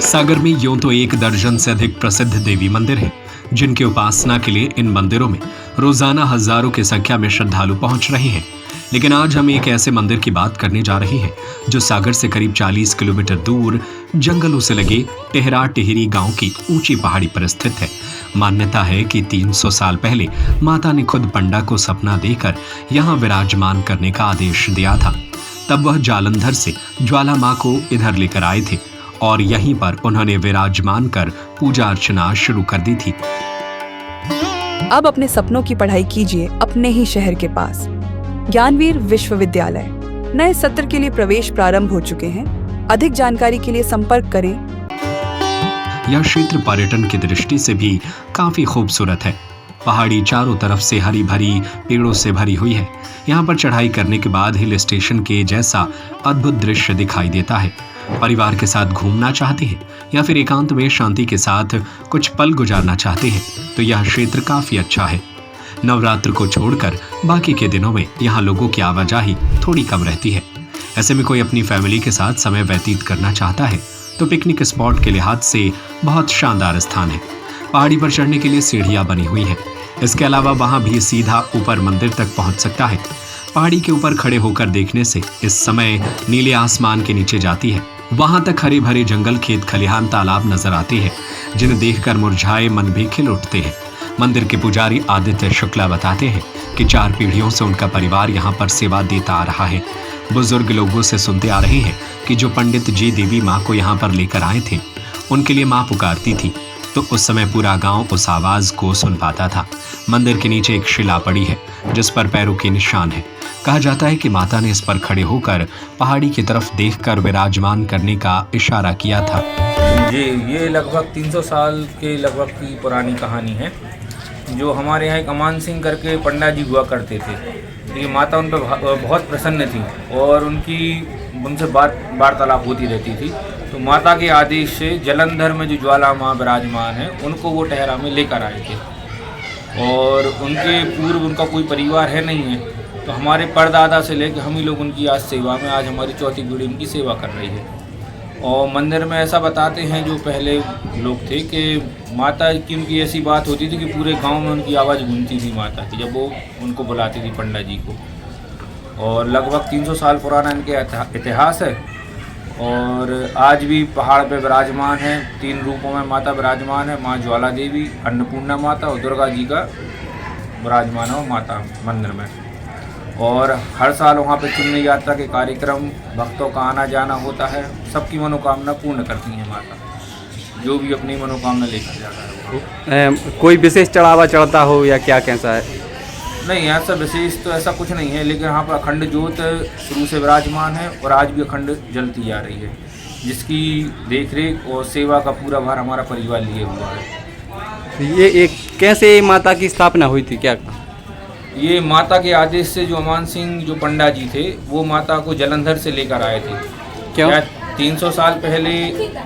सागर में यूं तो 1 दर्जन से अधिक प्रसिद्ध देवी मंदिर हैं, जिनकी उपासना के लिए इन मंदिरों में रोजाना हजारों की संख्या में श्रद्धालु पहुंच रहे हैं। लेकिन आज हम एक ऐसे मंदिर की बात करने जा रहे हैं जो सागर से करीब 40 किलोमीटर दूर जंगलों से लगे टेहरा टिहरी गांव की ऊंची पहाड़ी पर स्थित है। मान्यता है कि 300 साल पहले माता ने खुद पंडा को सपना देकर यहाँ विराजमान करने का आदेश दिया था। तब वह जालंधर से ज्वाला माँ को इधर लेकर आए थे और यहीं पर उन्होंने विराजमान कर पूजा अर्चना शुरू कर दी थी। अब अपने सपनों की पढ़ाई कीजिए अपने ही शहर के पास। ज्ञानवीर विश्वविद्यालय नए सत्र के लिए प्रवेश प्रारंभ हो चुके हैं। अधिक जानकारी के लिए संपर्क करें। यह क्षेत्र पर्यटन की दृष्टि से भी काफी खूबसूरत है। पहाड़ी चारों तरफ से हरी भरी पेड़ों से भरी हुई है। यहाँ पर चढ़ाई करने के बाद हिल स्टेशन के जैसा अद्भुत दृश्य दिखाई देता है। परिवार के साथ घूमना चाहते हैं या फिर एकांत में शांति के साथ कुछ पल गुजारना चाहते हैं तो यह क्षेत्र काफी अच्छा है। नवरात्र को छोड़कर बाकी के दिनों में यहाँ लोगों की आवाजाही थोड़ी कम रहती है। ऐसे में कोई अपनी फैमिली के साथ समय व्यतीत करना चाहता है तो पिकनिक स्पॉट के लिहाज से बहुत शानदार स्थान है। पहाड़ी पर चढ़ने के लिए सीढ़ियां बनी हुई है। इसके अलावा वहां भी सीधा ऊपर मंदिर तक पहुंच सकता है। पहाड़ी के ऊपर खड़े होकर देखने से इस समय नीले आसमान के नीचे जाती है। वहां तक हरे भरे जंगल, खेत खलिहान, तालाब नजर आते हैं जिन्हें देखकर मुरझाए मन भी खिल उठते हैं। मंदिर के पुजारी आदित्य शुक्ला बताते हैं कि 4 पीढ़ियों से उनका परिवार यहाँ पर सेवा देता आ रहा है। बुजुर्ग लोगों से सुनते आ रहे हैं कि जो पंडित जी देवी माँ को यहाँ पर लेकर आए थे उनके लिए माँ पुकारती थी तो उस समय पूरा गांव उस आवाज को सुन पाता था। मंदिर के नीचे एक शिला पड़ी है जिस पर पैरों के निशान है। कहा जाता है कि माता ने इस पर खड़े होकर पहाड़ी की तरफ देखकर विराजमान करने का इशारा किया था। ये लगभग 300 साल के लगभग की पुरानी कहानी है। जो हमारे यहाँ एक अमान सिंह करके पंडा जी हुआ करते थे। ये माता उन पर बहुत प्रसन्न थी और उनसे वार्तालाप होती रहती थी। तो माता के आदेश से जालंधर में जो ज्वाला माँ विराजमान है उनको वो टेहरा में लेकर आए थे और उनके पूर्व उनका कोई परिवार है नहीं है। तो हमारे परदादा से लेकर हम ही लोग उनकी आज सेवा में, आज हमारी 4थी पीढ़ी उनकी सेवा कर रही है। और मंदिर में ऐसा बताते हैं जो पहले लोग थे कि माता की उनकी ऐसी बात होती थी कि पूरे गांव में उनकी आवाज़ गूंजती थी माता की जब वो उनको बुलाती थी पंडा जी को। और लगभग 300 साल पुराना इनके इतिहास है और आज भी पहाड़ पे विराजमान है। 3 रूपों में माता विराजमान है। माँ ज्वाला देवी, अन्नपूर्णा माता और दुर्गा जी का विराजमान है माता मंदिर में। और हर साल वहाँ पे चुन्नी यात्रा के कार्यक्रम, भक्तों का आना जाना होता है। सबकी मनोकामना पूर्ण करती है माता, जो भी अपनी मनोकामना लेकर जाता है। कोई विशेष चढ़ावा चढ़ता हो या क्या कैसा है? नहीं, ऐसा विशेष तो ऐसा कुछ नहीं है, लेकिन यहाँ पर अखंड ज्योत शुरू से विराजमान है और आज भी अखंड जलती जा रही है, जिसकी देखरेख और सेवा का पूरा भार हमारा परिवार लिए हुआ है। ये एक कैसे माता की स्थापना हुई थी क्या? ये माता के आदेश से जो अमान सिंह जो पंडा जी थे वो माता को जालंधर से लेकर आए थे। क्यों? 300 साल पहले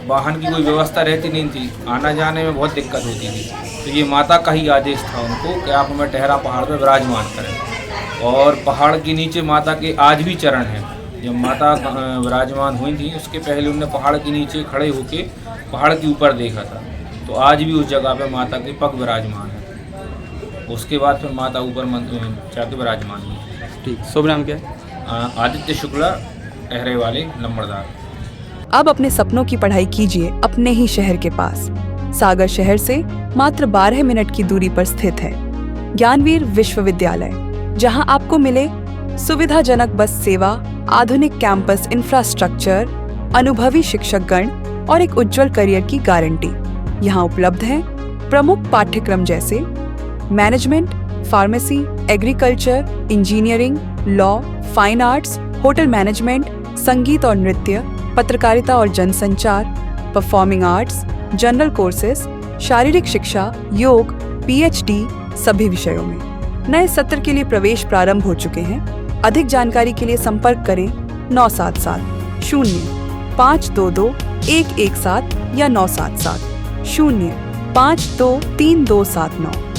वाहन की कोई व्यवस्था रहती नहीं थी, आना जाने में बहुत दिक्कत होती थी। तो ये माता का ही आदेश था उनको कि आप हमें टेहरा पहाड़ पर विराजमान करें। और पहाड़ के नीचे माता के आज भी चरण हैं। जब माता विराजमान हुई थी उसके पहले उन्होंने पहाड़ के नीचे खड़े होकर पहाड़ के ऊपर देखा था। तो आज भी उस जगह पर माता के पग विराजमान है। उसके बाद फिर माता ऊपर जाके विराजमान हुई। ठीक, शुभ नाम क्या है? आदित्य शुक्ला, टहरे वाले लंबरदार। अब अपने सपनों की पढ़ाई कीजिए अपने ही शहर के पास। सागर शहर से मात्र 12 मिनट की दूरी पर स्थित है ज्ञानवीर विश्वविद्यालय, जहां आपको मिले सुविधाजनक बस सेवा, आधुनिक कैंपस इंफ्रास्ट्रक्चर, अनुभवी शिक्षकगण और एक उज्जवल करियर की गारंटी। यहाँ उपलब्ध है प्रमुख पाठ्यक्रम जैसे management, pharmacy, agriculture, engineering, law, fine arts, hotel management, संगीत और नृत्य, पत्रकारिता और जनसंचार, परफॉर्मिंग आर्ट्स, जनरल कोर्सेज, शारीरिक शिक्षा, योग, PhD सभी विषयों में। नए सत्र के लिए प्रवेश प्रारंभ हो चुके हैं। अधिक जानकारी के लिए संपर्क करें 977 0 522 117 या 977 0 523 279।